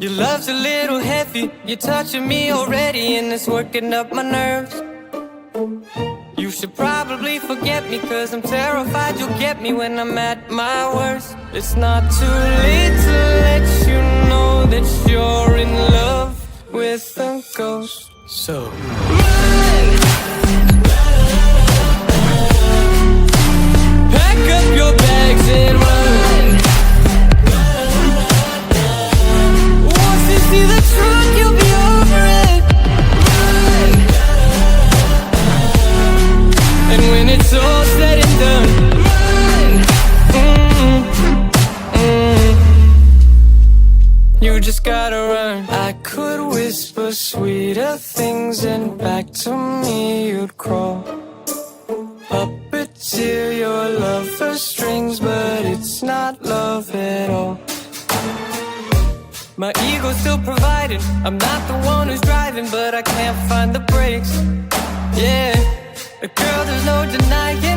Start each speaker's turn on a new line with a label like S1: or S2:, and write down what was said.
S1: Your love's a little heavy, you're touching me already, and it's working up my nerves. You should probably forget me, cause I'm terrified you'll get me when I'm at my worst. It's not too late to let you know that you're in love with a ghost. So run! Pack up your bags and run. Once you see the truth, you'll be over it. Run. And when it's all said and done, run. You just gotta run. I could whisper sweeter things and back to me you'd crawl. Puppeteer your love for strings, but it's not love at all. My ego's still providing, I'm not the one who's driving, but I can't find the brakes. Yeah, girl, there's no denying